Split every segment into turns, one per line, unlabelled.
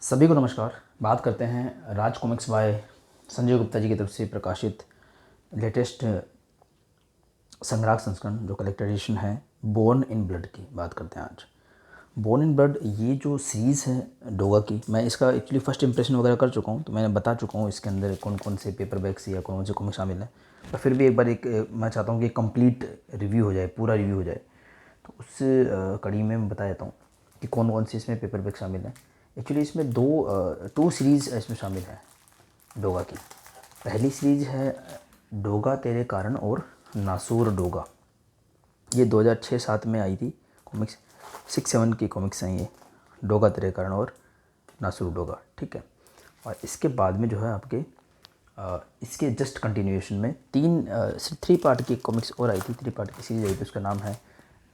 सभी को नमस्कार। बात करते हैं राज कॉमिक्स बाय संजय गुप्ता जी की तरफ से प्रकाशित लेटेस्ट संग्राहक संस्करण जो कलेक्टर एडिशन है बोर्न इन ब्लड की बात करते हैं आज। बोर्न इन ब्लड ये जो सीरीज़ है डोगा की, मैं इसका एक्चुअली फ़र्स्ट इंप्रेशन वगैरह कर चुका हूँ, तो मैंने बता चुका हूँ इसके अंदर कौन कौन से पेपर बैग्स या कौन से कॉमिक शामिल हैं। पर फिर भी एक बार मैं चाहता हूँ कि कंप्लीट रिव्यू हो जाए, पूरा रिव्यू हो जाए। तो उस कड़ी में मैं बता देता हूँ कि कौन कौन से इसमें पेपर बैग शामिल हैं। एक्चुअली इसमें टू सीरीज़ इसमें शामिल है डोगा की। पहली सीरीज़ है डोगा तेरे कारण और नासूर डोगा। ये 2006-07 में आई थी कॉमिक्स, 6-7 की कॉमिक्स हैं ये, डोगा तेरे कारण और नासूर डोगा, ठीक है। और इसके बाद में जो है आपके इसके जस्ट कंटिन्यूएशन में थ्री पार्ट की कॉमिक्स और आई थी, 3 पार्ट की सीरीज आई थी। उसका नाम है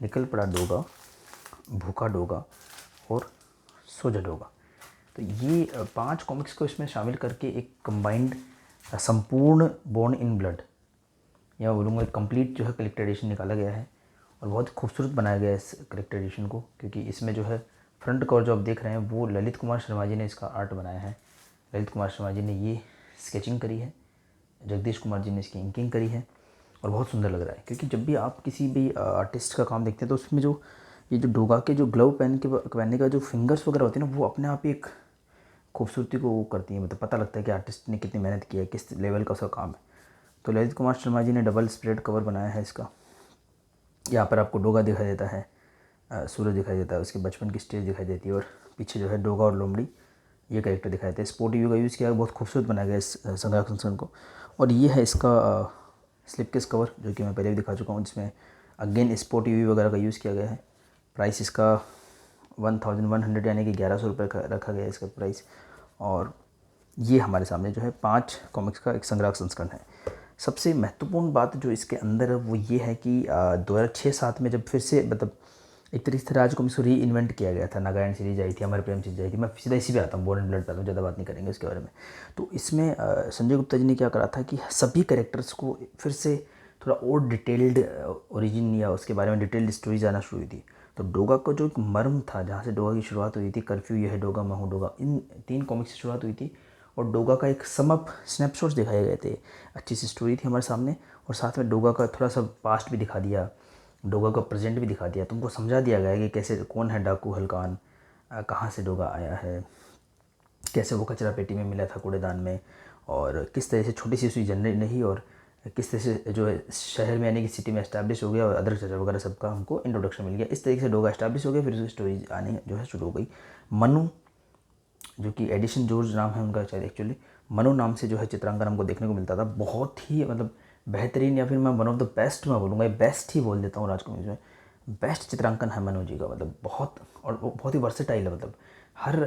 निकल पड़ा डोगा, भूखा डोगा और सोजा डोगा। तो ये 5 कॉमिक्स को इसमें शामिल करके एक कंबाइंड संपूर्ण बोर्न इन ब्लड या बोलूँगा कंप्लीट जो है कलेक्टर एडिशन निकाला गया है। और बहुत खूबसूरत बनाया गया है इस कलेक्टर एडिशन को, क्योंकि इसमें जो है फ्रंट कवर जो आप देख रहे हैं वो ललित कुमार शर्मा जी ने इसका आर्ट बनाया है। ललित कुमार शर्मा जी ने ये स्केचिंग करी है, जगदीश कुमार जी ने इसकी इंकिंग करी है और बहुत सुंदर लग रहा है। क्योंकि जब भी आप किसी भी आर्टिस्ट का काम देखते हैं तो उसमें जो ये जो डोगा के जो ग्लव पहनने का जो फिंगर्स वगैरह होते हैं ना, वो अपने आप ही एक खूबसूरती को वो करती है। मतलब पता लगता है कि आर्टिस्ट ने कितनी मेहनत की है, किस लेवल का उसका काम है। तो ललित कुमार शर्मा जी ने डबल स्प्रेड कवर बनाया है इसका। यहाँ पर आपको डोगा दिखाई देता है, सूरज दिखाई देता है, उसके बचपन की स्टेज दिखाई देती है और पीछे जो है डोगा और लोमड़ी ये कैरेक्टर दिखाई देते हैं। स्पोर्ट व्यू का यूज़ किया, बहुत खूबसूरत बनाया गया इस संग्राहक संस्करण को। और ये है इसका स्लिप केस कवर जो कि मैं पहले भी दिखा चुका हूँ, जिसमें अगेन स्पोर्ट व्यू वगैरह का यूज़ किया गया है। प्राइस इसका 1100 यानी कि 1100 रुपये का रखा गया है इसका प्राइस। और ये हमारे सामने जो है 5 कॉमिक्स का एक संग्राहक संस्करण है। सबसे महत्वपूर्ण बात जो इसके अंदर है वो ये है कि 2006-07 में जब फिर से मतलब एक तरीके से राज कॉमिक्स को री इन्वेंट किया गया था। नागायण सीरीज आई थी, अमर प्रेम सीरीज आई थी। मैं सीधा इसी पे आता हूँ, बोर्न एंड ब्लड पे आता हूँ, ज़्यादा बात नहीं करेंगे इसके बारे में। तो इसमें संजय गुप्ता जी ने क्या करा था कि सभी कैरेक्टर्स को फिर से थोड़ा और डिटेल्ड ओरिजिन या उसके बारे में डिटेल्ड स्टोरीज आना शुरू हुई थी। तो डोगा का जो एक मर्म था, जहाँ से डोगा की शुरुआत हुई थी, कर्फ्यू यह है डोगा मैं हूँ डोगा, इन 3 कॉमिक्स से शुरुआत हुई थी। और डोगा का एक समअप स्नैपशॉट्स दिखाए गए थे, अच्छी सी स्टोरी थी हमारे सामने। और साथ में डोगा का थोड़ा सा पास्ट भी दिखा दिया, डोगा का प्रेजेंट भी दिखा दिया। तुमको समझा दिया गया है कि कैसे कौन है डाकू हल्कान, कहाँ से डोगा आया है, कैसे वो कचरा पेटी में मिला था कूड़ेदान में, और किस तरह से छोटी सी उसकी जनरेट नहीं और किस तरह से जो है शहर में यानी कि सिटी में एस्टैब्लिश हो गया और अदर चर्चा वगैरह सबका हमको इंट्रोडक्शन मिल गया। इस तरीके से डोगा एस्टैब्लिश हो गया, फिर उसकी स्टोरी आनी जो है शुरू हो गई। मनु जो कि एडिशन जॉर्ज नाम है उनका, शायद एक्चुअली मनु नाम से जो है चित्रांकन हमको देखने को मिलता था। बहुत ही मतलब बेहतरीन, या फिर मैं वन ऑफ द बेस्ट मैं बोलूँगा, बेस्ट ही बोल देता हूँ राज कॉमिक्स में। बेस्ट चित्रांकन है मनु जी का, मतलब बहुत, और वो बहुत ही वर्सेटाइल है। मतलब हर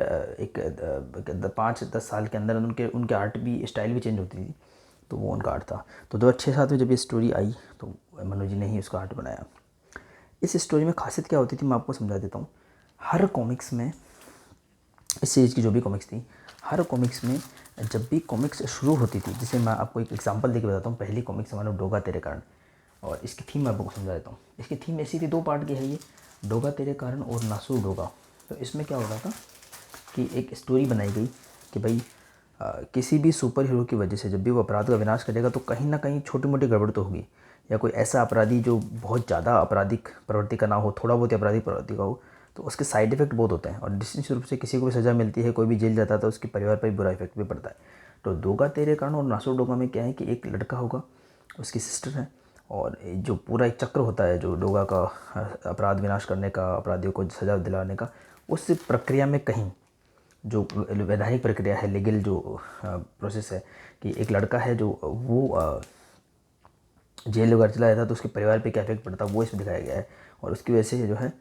5-10 साल के अंदर उनके उनके आर्ट भी स्टाइल भी चेंज होती थी। तो वो उनका आर्ट था। तो 2006-07 में जब ये स्टोरी आई तो मनु जी ने ही उसका आर्ट बनाया। इस स्टोरी में खासियत क्या होती थी मैं आपको समझा देता हूँ। हर कॉमिक्स में, इस सीरीज़ की जो भी कॉमिक्स थी, हर कॉमिक्स में जब भी कॉमिक्स शुरू होती थी, जैसे मैं आपको एक एग्जांपल देके बताता हूँ। पहली कॉमिक्स हमारा डोगा तेरे कारण, और इसकी थीम मैं आपको समझा देता हूँ। इसकी थीम ऐसी थी, 2 पार्ट की है ये, डोगा तेरे कारण और नासूर डोगा। तो इसमें क्या हो रहा था कि एक स्टोरी बनाई गई कि भाई किसी भी सुपर हीरो की वजह से जब भी वो अपराध का विनाश करेगा तो कहीं ना कहीं छोटी मोटी गड़बड़ तो होगी, या कोई ऐसा अपराधी जो बहुत ज़्यादा आपराधिक प्रवृत्ति का ना हो, थोड़ा बहुत आपराधिक प्रवृत्ति का हो, तो उसके साइड इफ़ेक्ट बहुत होते हैं। और निश्चित रूप से किसी को भी सज़ा मिलती है, कोई भी जेल जाता है तो उसके परिवार पर भी बुरा इफेक्ट भी पड़ता है। तो डोगा तेरे कारण और नासूर डोगा में क्या है कि एक लड़का होगा, उसकी सिस्टर है, और जो पूरा एक चक्र होता है जो डोगा का अपराध विनाश करने का, अपराधियों को सज़ा दिलाने का, उस प्रक्रिया में कहीं जो वैधानिक प्रक्रिया है, लीगल जो प्रोसेस है, कि एक लड़का है जो वो जेल वगैरह चला जाता है तो उसके परिवार पे क्या इफेक्ट पड़ता है वो इसमें दिखाया गया है। और उसकी वजह से जो है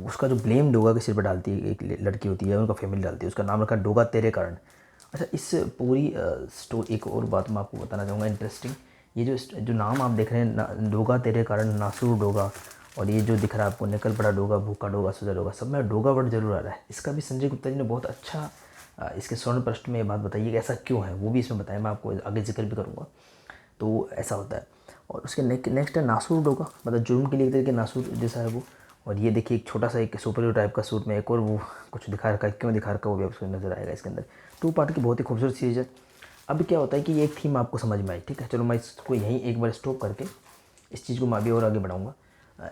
उसका जो ब्लेम डोगा के सिर पर डालती है एक लड़की होती है, उनका फैमिली डालती है, उसका नाम रखा डोगा तेरे कारण। अच्छा, इस पूरी स्टोरी, एक और बात मैं आपको बताना चाहूँगा इंटरेस्टिंग। ये जो नाम आप देख रहे हैं डोगा तेरे कारण, नासूर डोगा, और ये जो दिख रहा है आपको निकल पड़ा डोगा, भूखा डोगा, सुजा डोगा, सब में डोगा वर्ड जरूर आ रहा है। इसका भी संजय गुप्ता जी ने बहुत अच्छा इसके स्वर्ण पृष्ठ में ये बात बताइए कि ऐसा क्यों है, वो भी इसमें बताया, मैं आपको आगे जिक्र भी करूँगा। तो ऐसा होता है। और उसके नेक्स्ट है नासूर डोगा, मतलब जुर्म के लिए एक तरीके नासूर जैसा है वो। और ये देखिए एक छोटा सा एक सुपर हीरो टाइप का सूट में एक और वो कुछ दिखा रखा है, क्यों दिखा रखा है वो भी आपको नज़र आएगा इसके अंदर। 2 पार्ट की बहुत ही खूबसूरत सीरीज़ है। अब क्या होता है कि ये एक थीम आपको समझ में आई, ठीक है। चलो मैं इसको यहीं एक बार स्टॉप करके इस चीज़ को मैं अभी और आगे बढ़ाऊँगा।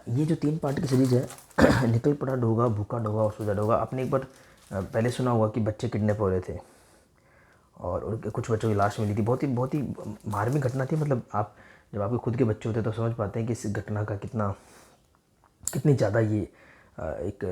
ये जो 3 पार्ट की सीरीज़ है निकल पड़ा डोगा, भूखा डोगा और सूजा डोगा। आपने एक बार पहले सुना होगा कि बच्चे किडनैप हो रहे थे और उनके कुछ बच्चों की लाश मिली थी। बहुत ही मार्मिक घटना थी। मतलब आप जब आपके खुद के बच्चे होते हैं तो समझ पाते हैं कि इस घटना का कितनी ज़्यादा ये एक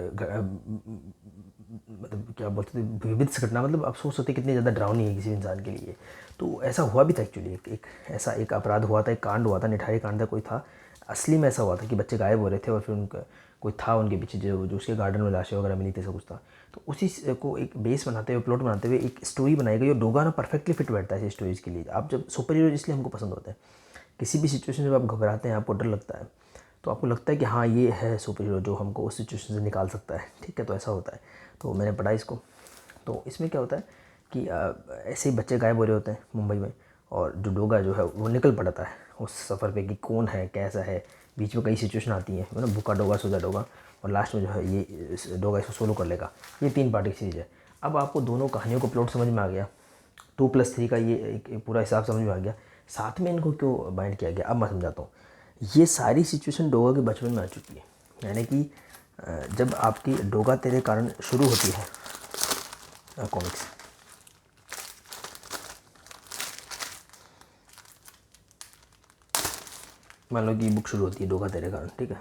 मतलब क्या बोलते थे विविध सी घटना, मतलब आप सोच सकते कितनी ज़्यादा डरावनी है किसी इंसान के लिए। तो ऐसा हुआ भी था एक्चुअली, एक ऐसा एक अपराध हुआ था, एक कांड हुआ था, निठारी कांड था कोई था। असली में ऐसा हुआ था कि बच्चे गायब हो रहे थे और फिर उनका कोई था उनके पीछे जो उसके गार्डन में लाशें वगैरह मिली थी, ऐसा कुछ था। तो उसी को एक बेस बनाते हुए, प्लॉट बनाते हुए एक स्टोरी बनाई गई और डोगा ना परफेक्टली फिट बैठता है इस स्टोरीज़ के लिए। आप जब सुपर हीरो इसलिए हमको पसंद होता है, किसी भी सिचुएशन जब आप घबराते हैं, आपको डर लगता है, तो आपको लगता है कि हाँ ये है सुपर हीरो जो हमको उस सिचुएशन से निकाल सकता है, ठीक है। तो ऐसा होता है। तो मैंने पढ़ा इसको। तो इसमें क्या होता है कि ऐसे ही बच्चे गायब हो रहे होते हैं मुंबई में, और जो डोगा जो है वो निकल पड़ता है उस सफ़र पे कि कौन है कैसा है। बीच में कई सिचुएशन आती हैं, मतलब भूखा डोगा, सूजा डोगा, और लास्ट में जो है ये डोगा इसको सोलो कर लेगा। ये 3 पार्ट की सीरीज़ है। अब आपको दोनों कहानियों को प्लॉट समझ में आ गया, 2+3 का ये एक पूरा हिसाब समझ में आ गया। साथ में इनको क्यों बाइंड किया गया अब मैं समझाता हूँ। ये सारी सिचुएशन डोगा के बचपन में आ चुकी है। यानी कि जब आपकी डोगा तेरे कारण शुरू होती है कॉमिक्स, मान लो कि ये बुक शुरू होती है डोगा तेरे कारण, ठीक है।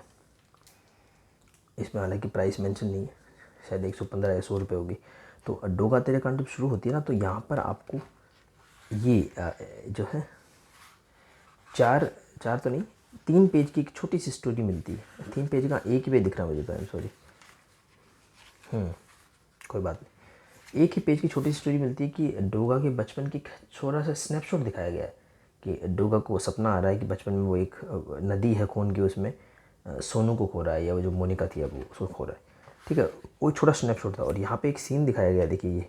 इसमें हालांकि प्राइस मेंशन नहीं है, शायद 115 या 100 रुपये होगी। तो डोगा तेरे कारण जब शुरू होती है ना, तो यहाँ पर आपको ये जो है चार चार तो नहीं 3 पेज की एक छोटी सी स्टोरी मिलती है। 3 पेज का एक ही पेज दिख रहा है मुझे तो, आई एम सॉरी, कोई बात नहीं। एक ही पेज की छोटी सी स्टोरी मिलती है कि डोगा के बचपन की छोटा सा स्नैपशॉट दिखाया गया है कि डोगा को सपना आ रहा है कि बचपन में वो एक नदी है खून की, उसमें सोनू को खो रहा है, या वो जो मोनिका थी अब वो उसको खो रहा है, ठीक है। वो छोटा स्नैपशॉट था। और यहाँ पे एक सीन दिखाया गया, देखिए ये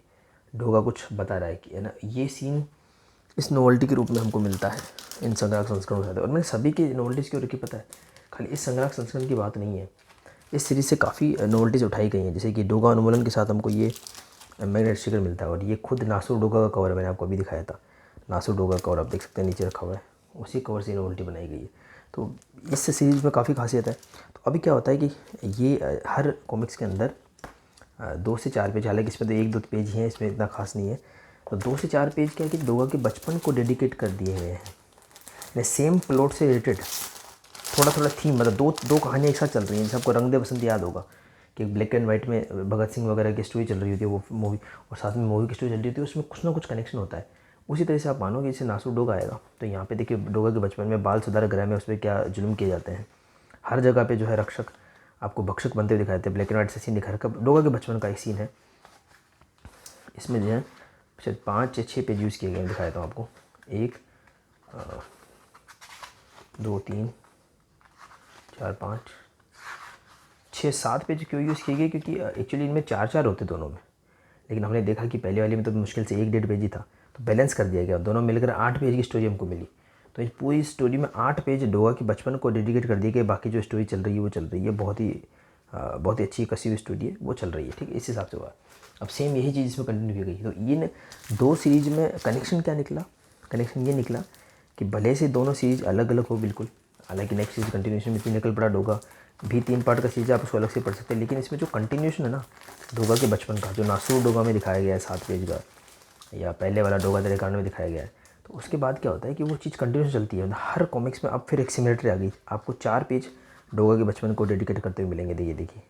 डोगा कुछ बता रहा है कि है ना, ये सीन इस नोवेल्टी के रूप में हमको मिलता है इन संग्रह संस्करणों से। और मैंने सभी की नोवेल्टीज़ क्यों रखी पता है, खाली इस संग्रह संस्करण की बात नहीं है, इस सीरीज़ से काफ़ी नोवेल्टीज़ उठाई गई हैं। जैसे कि डोगा उन्मूलन के साथ हमको ये मैग्नेट स्टिकर मिलता है, और ये खुद नासुर डोगा का कवर है, मैंने आपको अभी दिखाया था। नासुर डोगा का कवर आप देख सकते हैं नीचे रखा हुआ है, उसी कवर से नोवेल्टी बनाई गई है। तो इस सीरीज़ में काफ़ी खासियत है। तो अभी क्या होता है कि ये हर कॉमिक्स के अंदर 2 से 4 पेज, हालांकि इसमें तो 1-2 पेज ही हैं, इसमें इतना खास नहीं है। तो 2 से 4 पेज क्या है कि डोगा के बचपन को डेडिकेट कर दिए गए हैं। सेम प्लॉट से रिलेटेड थोड़ा थोड़ा थीम, मतलब दो कहानियाँ एक साथ चल रही हैं। जैसे आपको रंग दे बसंत याद होगा कि ब्लैक एंड वाइट में भगत सिंह वगैरह की स्टोरी चल रही होती है वो मूवी, और साथ में मूवी की स्टोरी चल रही होती है, उसमें कुछ ना कुछ कनेक्शन होता है। उसी तरह से आप मानो कि जैसे नासुर डोगा आएगा, तो यहाँ पे देखिए डोगा के बचपन में बाल सुधार गृह में उस पर क्या जुल्म किए जाते हैं। हर जगह पे जो है रक्षक आपको भक्षक बनते हुए दिखाते हैं। ब्लैक एंड वाइट से सीन दिखा रखा डोगा के बचपन का एक सीन है। इसमें जो है शायद 5 या 6 पेज यूज़ किए गए हैं, दिखाता हूँ आपको। 1 2 3 4 5 6 7 पेज क्यों यूज़ किए गए, क्योंकि एक्चुअली इनमें 4 होते दोनों में, लेकिन हमने देखा कि पहले वाले में तो मुश्किल से 1-1.5 पेज ही था, तो बैलेंस कर दिया गया, दोनों मिलकर 8 पेज की स्टोरी हमको मिली। तो इस पूरी स्टोरी में 8 पेज डोगा के बचपन को डेडिकेट कर दिए गए। बाकी जो स्टोरी चल रही है वो चल रही है, बहुत ही अच्छी कसी हुई स्टोरी है, वो चल रही है, ठीक है। इस हिसाब से हुआ। अब सेम यही चीज़ इसमें कंटिन्यू की गई। तो ये 2 सीरीज़ में कनेक्शन क्या निकला, कनेक्शन ये निकला कि भले से दोनों सीरीज़ अलग अलग हो बिल्कुल, हालांकि नेक्स्ट सीरीज़ कंटिन्यूशन में निकल पड़ा डोगा भी 3 पार्ट का सीरीज, आप उसको अलग से पढ़ सकते हैं, लेकिन इसमें जो कंटिन्यूशन है ना डोगा के बचपन का, जो नासूर डोगा में दिखाया गया है 7 पेज का, या पहले वाला डोगा तेरे कारण में दिखाया गया है, तो उसके बाद क्या होता है कि वो चीज़ कंटिन्यूस चलती है। हर कॉमिक्स में अब फिर एक सिमिलरिटी आ गई, आपको 4 पेज डोगा के बचपन को डेडिकेट करते हुए मिलेंगे। देखिए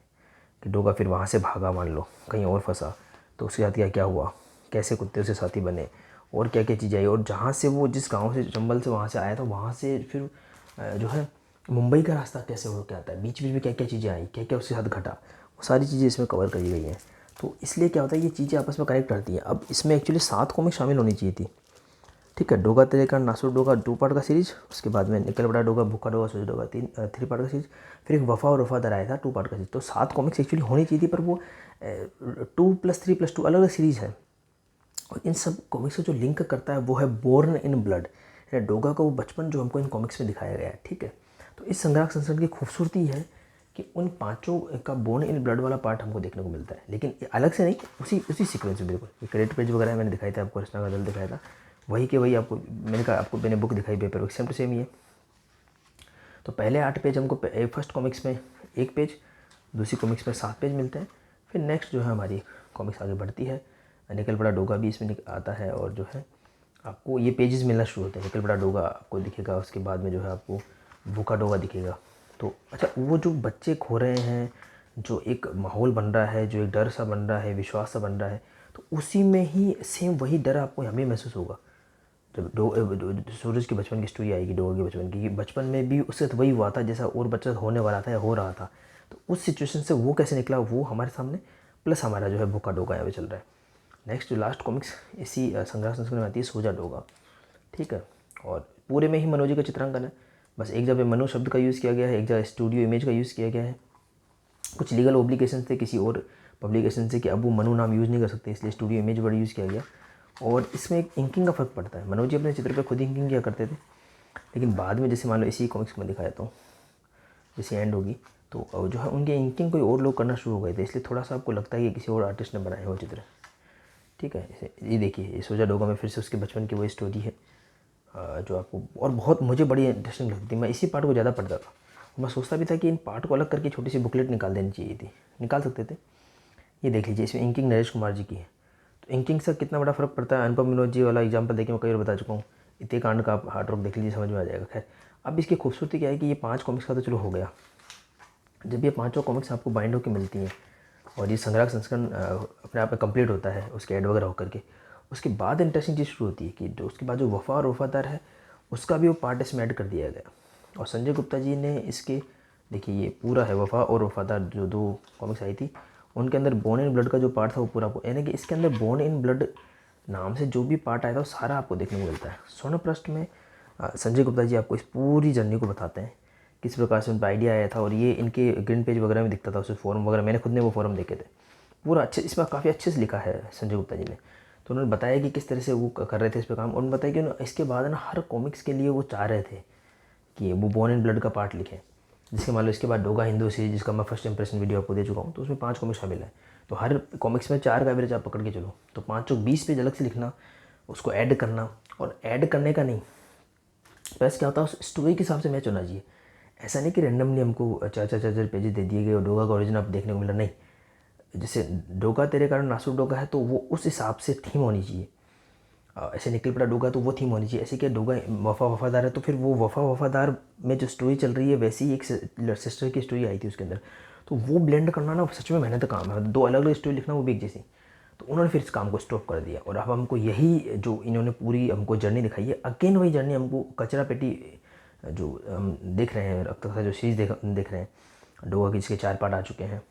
कि डोगा फिर वहाँ से भागा, मान लो कहीं और फंसा, तो उसके साथ क्या क्या हुआ, कैसे कुत्ते से साथी बने, और क्या क्या चीज़ें आई, और जहाँ से वो जिस गांव से चंबल से वहाँ से आया था, वहाँ से फिर जो है मुंबई का रास्ता कैसे हो के आता है, बीच बीच में क्या क्या चीज़ें आई, क्या क्या उसके साथ घटा, वो सारी चीज़ें इसमें कवर करी गई हैं। तो इसलिए क्या होता है ये चीज़ें आपस में कनेक्ट करती हैं। अब इसमें एक्चुअली 7 कॉमिक शामिल होनी चाहिए थी, ठीक है। डोगा तेरे कारण नासुर डोगा 2 पार्ट का सीरीज, उसके बाद में निकल बड़ा डोगा, भूखा डोगा, सूजा डोगा 3 पार्ट का सीरीज, फिर एक वफा और वफादार आया था 2 पार्ट का सीरीज। तो 7 कॉमिक्स एक्चुअली होनी चाहिए थी, पर वो 2+3+2 अलग अलग सीरीज़ है। और इन सब कॉमिक्स को जो लिंक करता है वो है बोर्न इन ब्लड, यानी डोगा का वो बचपन जो हमको इन कॉमिक्स में दिखाया गया है, ठीक है। तो इस संग्रह संस्करण की खूबसूरती है
कि उन पांचों का बोर्न इन ब्लड वाला पार्ट हमको देखने को मिलता है, लेकिन अलग से नहीं, उसी सीक्वेंस में बिल्कुल। ये क्रेडिट पेज वगैरह मैंने दिखाया था आपको, रचना का दल दिखाया था, वही के वही आपको मैंने कहा, आपको मैंने बुक दिखाई पेपर सेम टू सेम ही है। तो पहले 8 पेज हमको फर्स्ट कॉमिक्स में 1 पेज, दूसरी कॉमिक्स में 7 पेज मिलते हैं। फिर नेक्स्ट जो है हमारी कॉमिक्स आगे बढ़ती है, निकल पड़ा डोगा भी इसमें आता है, और जो है आपको ये पेजेस मिलना शुरू होते हैं। निकल पड़ा डोगा आपको दिखेगा, उसके बाद में जो है आपको भूखा डोगा दिखेगा। तो अच्छा, वो जो बच्चे खो रहे हैं, जो एक माहौल बन रहा है, जो एक डर सा बन रहा है, विश्वास सा बन रहा है, तो उसी में ही सेम वही डर आपको यहाँ भी महसूस होगा। जब सूरज के बचपन की स्टोरी आएगी, डोगा के बचपन की, बचपन में भी उससे तो वही हुआ था जैसा और बच्चा होने वाला था या हो रहा था। तो उस सिचुएशन से वो कैसे निकला, वो हमारे सामने, प्लस हमारा जो है भूखा डोगा यहाँ पे चल रहा है। नेक्स्ट जो लास्ट कॉमिक्स इसी संग्रह संस्करण में आती है, सो जा डोगा, ठीक है। और पूरे में ही मनोजी का चित्रांकन है, बस एक जगह मनो शब्द का यूज़ किया गया है, एक जगह स्टूडियो इमेज का यूज़ किया गया है। कुछ लीगल ऑब्लिगेशन थे किसी और पब्लिकेशन से कि अब वो मनु नाम यूज़ नहीं कर सकते, इसलिए स्टूडियो इमेज वर्ड यूज़ किया गया। और इसमें एक इंकिंग का फ़र्क पड़ता है। मनोज जी अपने चित्र पे खुद इंकिंग किया करते थे, लेकिन बाद में जैसे मान लो इसी कॉमिक्स में दिखाया तो जैसे एंड होगी तो जो है उनकी इंकिंग कोई और लोग करना शुरू हो गए थे, इसलिए थोड़ा सा आपको लगता है कि किसी और आर्टिस्ट ने बनाया वो चित्र, ठीक है। ये देखिए, ये सोजा डोगा में फिर से उसके बचपन की वही स्टोरी है जो आपको, और बहुत मुझे बड़ी इंटरेस्टिंग लगती थी। मैं इसी पार्ट को ज़्यादा पढ़ता था, और मैं सोचता भी था कि इन पार्ट को अलग करके छोटी सी बुकलेट निकाल देनी चाहिए थी, निकाल सकते थे। ये देख लीजिए, इसमें इंकिंग नरेश कुमार जी की है। तो इंकिंग से कितना बड़ा फ़र्क पड़ता है, अनुपम विनोद जी वाला एग्जाम्पल देखिए, मैं कई बार बता चुका हूँ। इतने कांड का आप हार्ड वर्क देख लीजिए, समझ में आ जाएगा। खैर, अब इसकी खूबसूरती क्या है कि ये 5 कॉमिक्स का तो चलो हो गया। जब ये 5 कॉमिक्स आपको बाइंड होकर मिलती हैं और ये संग्रह संस्करण अपने आप में कंप्लीट होता है उसके ऐड वगैरह होकर के, उसके बाद इंटरेस्टिंग चीज़ शुरू होती है कि जो उसके बाद जो वफ़ा और वफ़ादार है उसका भी वो पार्ट इसमें ऐड कर दिया गया। और संजय गुप्ता जी ने इसके, देखिए ये पूरा है वफ़ा और वफ़ादार, जो 2 कॉमिक्स आई थी उनके अंदर बोर्न इन ब्लड का जो पार्ट था वो पूरा, यानी कि इसके अंदर बोर्न इन ब्लड नाम से जो भी पार्ट आया था वो सारा आपको देखने को मिलता है। स्वर्णप्रस्थ में संजय गुप्ता जी आपको इस पूरी जर्नी को बताते हैं, किस प्रकार से उनका आइडिया आया था, और ये इनके ग्रीन पेज वगैरह में दिखता था, उस फोरम वगैरह, मैंने खुद ने वो फोरम देखे थे। पूरा अच्छे, इसमें काफ़ी अच्छे से लिखा है संजय गुप्ता जी ने। तो उन्होंने बताया कि किस तरह से वो कर रहे थे इस पर काम। उन्होंने बताया कि इसके बाद ना हर कॉमिक्स के लिए वो चाह रहे थे कि वो बोर्न इन ब्लड का पार्ट लिखें। जिसके मान लो इसके बाद डोगा हिंदू से, जिसका मैं फर्स्ट इंप्रेशन वीडियो आपको दे चुका हूँ, तो उसमें 5 कॉमिक्स शामिल है। तो हर कॉमिक्स में 4 का एवरेज आप पकड़ के चलो, तो 5 20 पेज अलग से लिखना, उसको ऐड करना, और ऐड करने का नहीं, बस क्या होता है उस स्टोरी के हिसाब से मैच होना चाहिए। ऐसा नहीं कि रैंडमली हमको 4 पेजेस दे दिए गए और डोगा का ओरिजिन आप देखने को मिला, नहीं। जैसे डोगा तेरे कारण नासुर डोगा है तो वो उस हिसाब से थीम होनी चाहिए। ऐसे निकल पड़ा डोगा तो वो थीम होनी चाहिए। ऐसे क्या डोगा वफ़ा वफ़ादार है तो फिर वो वफ़ा वफ़ादार में जो स्टोरी चल रही है वैसी ही एक सिस्टर की स्टोरी आई थी उसके अंदर, तो वो ब्लेंड करना ना सच में मेहनत का काम है। 2 अलग अलग स्टोरी लिखना वो भी एक जैसी। तो उन्होंने फिर इस काम को स्टॉप कर दिया, और अब हमको यही जो इन्होंने पूरी हमको जर्नी दिखाई है, अगेन वही जर्नी हमको कचरा पेटी जो हम देख रहे हैं, अब तक का जो सीरीज़ देख रहे हैं डोगा की, इसके 4 पार्ट आ चुके हैं।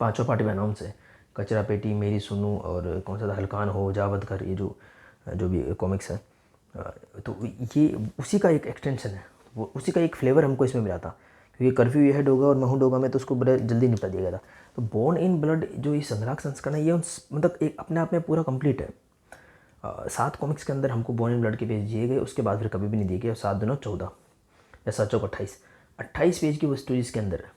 5वां पार्ट भी अनाउंस है, कचरा पेटी, मेरी सुनू, और कौन सा था, हलकान हो, जावद कर, ये जो भी कॉमिक्स है। तो ये उसी का एक एक्सटेंशन है, वो उसी का एक फ्लेवर हमको इसमें मिला था, क्योंकि कर्फ्यू ये है डोगा और महू डोगा में, तो उसको बड़े जल्दी निपटा दिया गया था। तो बोर्न इन ब्लड जो ये संग्रह संस्करण है, ये मतलब एक अपने आप में पूरा कंप्लीट है। 7 कॉमिक्स के अंदर हमको बोर्न इन ब्लड के पेज दिए गए, उसके बाद फिर कभी भी नहीं दिए गए। और 7 दूना 14 या 7 चौक 28 पेज की वो स्टोरी इसके अंदर है।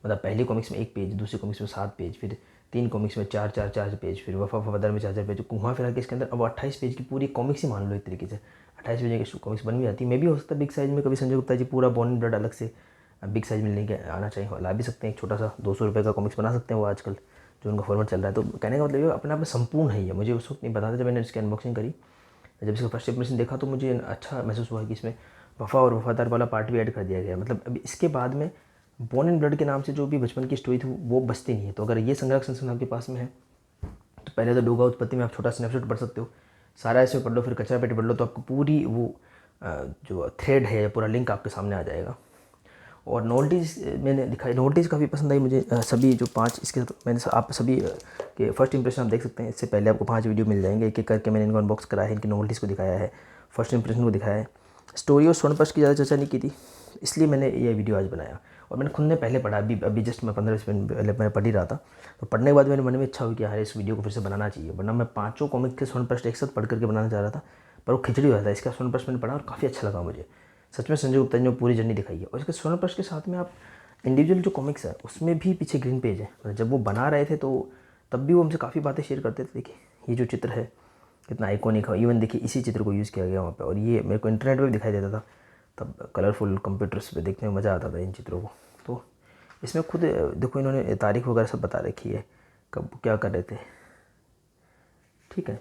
मतलब पहली कॉमिक्स में 1 पेज, दूसरी कॉमिक्स में 7 पेज, फिर 3 कॉमिक्स में 4 पेज, फिर वफा वफादार में 4 पेज, घुमा फिरा के इसके अंदर अब 28 पेज की पूरी कॉमिक्स ही मान लो एक तरीके से। 28 पेज की कॉमिक्स बन भी जाती है। मे भी हो सकता है बिग साइज़ में कभी संजय गुप्ता जी पूरा बोर्न इन ब्लड अलग से बिग साइज़ में लेके आना चाहिए, ला भी सकते हैं। एक छोटा सा 200 रुपये का कॉमिक्स बना सकते हैं वो आजकल, जो उनका फॉर्मेट चल रहा है। तो कहने का मतलब ये अपने आप में संपूर्ण है। ये मुझे उस वक्त नहीं पता था जब मैंने इसकी अनबॉक्सिंग करी, जब इसका फर्स्ट इंप्रेशन देखा तो मुझे अच्छा महसूस हुआ कि इसमें वफा और वफादार वाला पार्ट भी ऐड कर दिया गया। मतलब अब इसके बाद में बोर्न इन ब्लड के नाम से जो भी बचपन की स्टोरी थी वो बचती नहीं है। तो अगर ये संग्रह संस्करण आपके पास में है तो पहले तो डोगा उत्पत्ति में आप छोटा स्नैपशॉट पढ़ सकते हो, सारा इसमें पढ़ लो, फिर कचरा पेटी पढ़ लो, तो आपको पूरी वो जो थ्रेड है, पूरा लिंक आपके सामने आ जाएगा। और नोटिस मैंने दिखाई, नोटिस काफ़ी पसंद आई मुझे। सभी जो 5 इसके मैंने आप सभी के फर्स्ट इंप्रेशन आप देख सकते हैं। इससे पहले आपको 5 वीडियो मिल जाएंगे, एक एक करके मैंने इनको अनबॉक्स कराया है, इनकी नोटिस को दिखाया है, फर्स्ट इंप्रेशन को दिखाया है। स्टोरी और स्वर्णप्रस्थ की ज़्यादा चर्चा नहीं की थी, इसलिए मैंने ये वीडियो आज बनाया। और मैंने खुद ने पहले पढ़ा, अभी जस्ट मैं 15-20 मिनट पहले मैं पढ़ ही रहा था। तो पढ़ने के बाद मेरे मन में इच्छा हुई कि यार इस वीडियो को फिर से बनाना चाहिए, वरना मैं 5 कॉमिक के स्वर्णप्रस्थ एक साथ पढ़ करके बनाना चाह रहा था, पर वो खिचड़ी हो जाता है। इसका स्वर्णप्रस्थ मैंने पढ़ा और काफ़ी अच्छा लगा मुझे। सच में संजय गुप्ता जी ने पूरी जर्नी दिखाई है। और इसके स्वर्णप्रस्थ के साथ में आप इंडिविजुअल जो कॉमिक्स है उसमें भी पीछे ग्रीन पेज है, मतलब जब वो बना रहे थे तो तब भी वो हमसे काफ़ी बातें शेयर करते थे। देखिए ये जो चित्र है कितना आइकॉनिक है, इवन देखिए इसी चित्र को यूज़ किया गया वहाँ पे, और ये मेरे को इंटरनेट पे भी दिखाई देता था तब, कलरफुल कंप्यूटर्स पे देखने में मज़ा आता था इन चित्रों को। तो इसमें खुद देखो इन्होंने तारीख वगैरह सब बता रखी है, कब क्या कर रहे थे। ठीक है,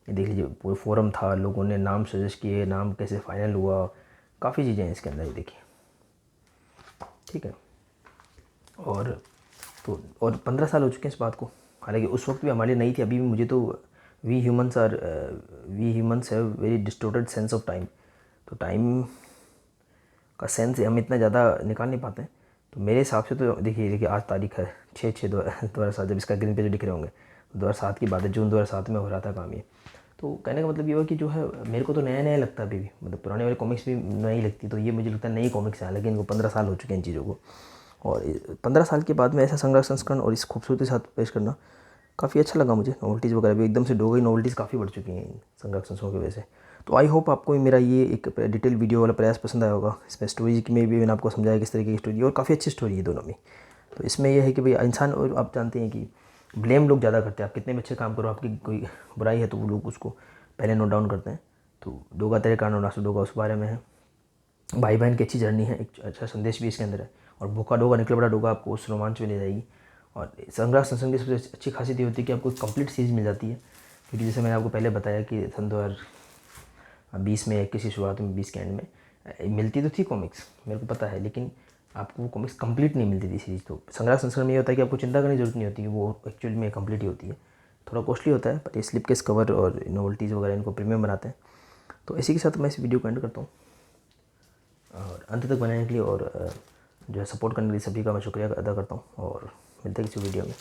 ये देख लीजिए पूरा फोरम था, लोगों ने नाम सजेस्ट किए, नाम कैसे फाइनल हुआ, काफ़ी चीज़ें हैं इसके अंदर, ये देखिए। ठीक है, और तो और 15 साल हो चुके हैं इस बात को, हालांकि उस वक्त भी हमारे लिए नहीं थी, अभी भी मुझे तो we humans have very distorted sense of time. तो टाइम का सेंस हम इतना ज़्यादा निकाल नहीं पाते हैं। तो मेरे हिसाब से तो देखिए आज तारीख है 6/6/2007, जब इसका ग्रीन पेज दिख रहे होंगे 2007 की बात है, जून 2007 में हो रहा था काम ये। तो कहने का मतलब ये हुआ कि जो है मेरे को तो नया नया लगता है अभी भी, मतलब पुराने वाले कॉमिक्स भी नई लगती, तो ये मुझे लगता है नई कॉमिक्स हैं, लेकिन इनको 15 साल हो चुके हैं इन चीज़ों को, और 15 साल के बाद में ऐसा संग्रह संस्करण और इस खूबसूरती के साथ पेश करना काफ़ी अच्छा लगा मुझे। नोवेल्टीज़ वगैरह भी एकदम से डोगरी नोवेल्टीज़ काफ़ी बढ़ चुकी हैं इन संग्रह संस्करणों की वजह से। तो आई होप आपको मेरा ये एक डिटेल वीडियो वाला प्रयास पसंद आया होगा। इसमें स्टोरी में भी मैंने आपको समझाया किस तरीके की स्टोरी, और काफ़ी अच्छी स्टोरी है दोनों में। तो इसमें यह है कि भाई इंसान, और आप जानते हैं कि ब्लेम लोग ज़्यादा करते हैं, आप कितने भी अच्छे काम करो, आपकी कोई बुराई है तो वो लोग उसको पहले नोट डाउन करते हैं। तो दोगा तेरे कारण नासु दोगा उस बारे में है, भाई बहन की अच्छी जर्नी है, एक अच्छा संदेश भी इसके अंदर है, और भूखा डोगा निकल बड़ा डोगा आपको उस रोमांच में ले जाएगी। और संग्रह संस्करण की सबसे अच्छी खासियत ये होती है कि आपको कंप्लीट सीरीज मिल जाती है, क्योंकि जैसे मैंने आपको पहले बताया कि सन 2020 में, 21 की शुरुआत में, 20 के एंड में मिलती तो थी कॉमिक्स, मेरे को पता है, लेकिन आपको वो कॉमिक्स कंप्लीट नहीं मिलती थी सीरीज। तो संग्रह संस्करण में ये होता है कि आपको चिंता करने की जरूरत नहीं होती, वो एक्चुअली में कंप्लीट ही होती है। थोड़ा कॉस्टली होता है, पर ये स्लिप केस कवर और नोवेल्टीज़ वगैरह इनको प्रीमियम बनाते हैं। तो इसी के साथ मैं इस वीडियो को एंड करता हूँ, और अंत तक बनाने के लिए और जो है सपोर्ट करने के लिए सभी का मैं शुक्रिया अदा करता हूँ, और मिलते हैं किसी वीडियो में।